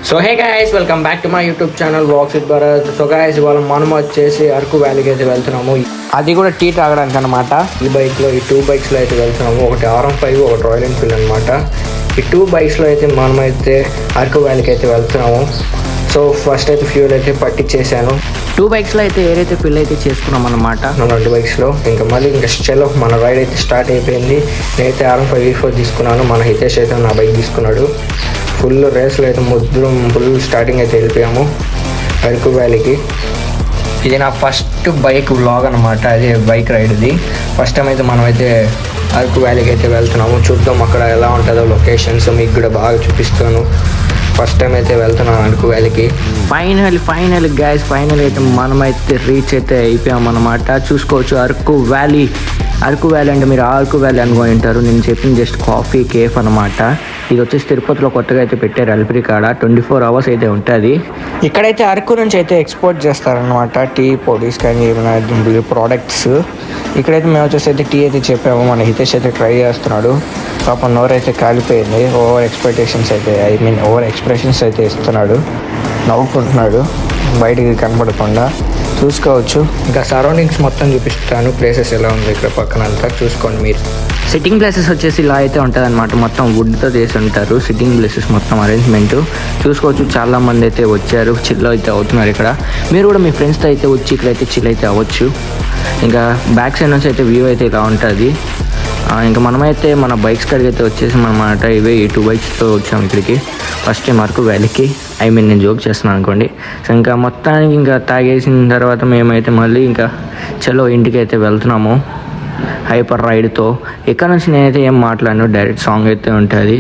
So hey guys, welcome back to my YouTube channel vlogs with Bharat. So guys, ఇవాళ మనం వచ్చేసి అరకు వ్యాలీకి అయితే వెళ్తున్నాము. అది కూడా టీ తాగడానికి అనమాట. ఈ బైక్లో, ఈ 2 బైక్స్లో అయితే వెళ్తున్నాము. ఒకటి R15, ఒకటి రాయల్ ఎన్ఫీల్డ్ అనమాట. ఈ 2 బైక్స్లో అయితే మనమైతే అరకు వ్యాలీకి అయితే వెళ్తున్నాము. సో ఫస్ట్ అయితే ఫ్యూల్ అయితే పట్టించేసాను. 2 బైక్స్లో అయితే ఏదైతే ఫిల్ అయితే చేసుకున్నాం అనమాట. 2 బైక్స్లో ఇంకా మళ్ళీ ఇంకా చలో మన రైడ్ అయితే స్టార్ట్ అయిపోయింది. నేనైతే R15 V4 తీసుకున్నాను. మన హితేష్ అయితే నా బైక్ తీసుకున్నాడు. ఫుల్ రేస్లో అయితే ఫుల్ స్టార్టింగ్ అయితే వెళ్ళిపోయాము అరకు వ్యాలీకి. ఇది నా ఫస్ట్ బైక్ వ్లాగ్ అనమాట. అదే బైక్ రైడ్. ఇది ఫస్ట్ టైం అయితే మనమైతే అరకు వ్యాలీకి అయితే వెళ్తున్నాము. చూద్దాం అక్కడ ఎలా ఉంటుందో లొకేషన్స్ మీకు కూడా బాగా చూపిస్తాను. ఫస్ట్ టైం అయితే వెళ్తున్నాను అరకు వ్యాలీకి. ఫైనల్ గైస్, ఫైనల్ అయితే మనమైతే రీచ్ అయితే అయిపోయామన్నమాట. చూసుకోవచ్చు అరకు వ్యాలీ అంటే మీరు అరకు వ్యాలీ అనుకొని ఉంటారు. నేను చెప్పింది జస్ట్ కాఫీ కేఫ్ అనమాట. ఇది వచ్చేసి తిరుపతిలో కొత్తగా అయితే పెట్టారు. అలిపిరి కాడ 24 hours అయితే ఉంటుంది. ఇక్కడైతే అరకు నుంచి అయితే ఎక్స్పోర్ట్ చేస్తారనమాట టీ పొడీస్ కానీ ఏమైనా ప్రోడక్ట్స్. ఇక్కడైతే మేము వచ్చేసి అయితే టీ అయితే చెప్పాము. మన హితేష్ అయితే ట్రై చేస్తున్నాడు. పాపం నోరైతే కాలిపోయింది. ఓవర్ ఎక్స్ప్రెషన్స్ అయితే ఇస్తున్నాడు. నవ్వుకుంటున్నాడు బయటికి కనపడకుండా. చూసుకోవచ్చు. ఇంకా సరౌండింగ్స్ మొత్తం చూపిస్తాను. ప్లేసెస్ ఎలా ఉంది ఇక్కడ పక్కన అంతా చూసుకోండి మీరు. సిట్టింగ్ ప్లేసెస్ వచ్చేసి ఇలా అయితే ఉంటుంది అనమాట. మొత్తం వుడ్తో చేసి ఉంటారు సిట్టింగ్ ప్లేసెస్ మొత్తం అరేంజ్మెంట్. చూసుకోవచ్చు చాలా మంది అయితే వచ్చారు, చిల్ అయితే అవుతున్నారు ఇక్కడ. మీరు కూడా మీ ఫ్రెండ్స్తో అయితే వచ్చి ఇక్కడైతే చిల్ అయితే అవ్వచ్చు. ఇంకా బ్యాక్ సైడ్ నుంచి అయితే వ్యూ అయితే ఇలా ఉంటుంది. ఇంకా మనమైతే మన బైక్స్ కాడికి అయితే వచ్చేసి అన్నమాట. ఇవే ఈ 2 బైక్స్తో వచ్చాము ఇక్కడికి ఫస్ట్ టైం అరకు వ్యాలీకి. నేను జోక్ చేస్తున్నాను అనుకోండి. సో ఇంకా మొత్తానికి ఇంకా తాగేసిన తర్వాత మేమైతే మళ్ళీ ఇంకా చలో ఇంటికి అయితే వెళ్తున్నాము హైపర్ రైడ్తో. ఇక్కడ నుంచి నేనైతే ఏం మాట్లాడను, డైరెక్ట్ సాంగ్ అయితే ఉంటుంది.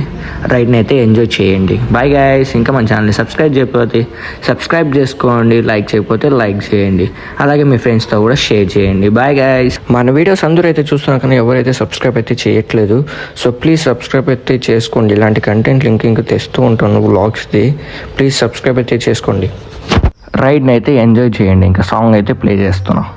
రైడ్ని అయితే ఎంజాయ్ చేయండి. Bye guys. ఇంకా మన ఛానల్ని సబ్స్క్రైబ్ చేయకపోతే సబ్స్క్రైబ్ చేసుకోండి, లైక్ చేయకపోతే లైక్ చేయండి, అలాగే మీ ఫ్రెండ్స్తో కూడా షేర్ చేయండి. Bye guys. మన వీడియోస్ అందరూ అయితే చూస్తున్నారు కానీ ఎవరైతే సబ్స్క్రైబ్ అయితే చేయట్లేదు. సో ప్లీజ్ సబ్స్క్రైబ్ అయితే చేసుకోండి. ఇలాంటి కంటెంట్ లింక్ తెస్తూ ఉంటాను వ్లాగ్స్ది. ప్లీజ్ సబ్స్క్రైబ్ అయితే చేసుకోండి. రైడ్ని అయితే ఎంజాయ్ చేయండి. ఇంకా సాంగ్ అయితే ప్లే చేస్తున్నాం.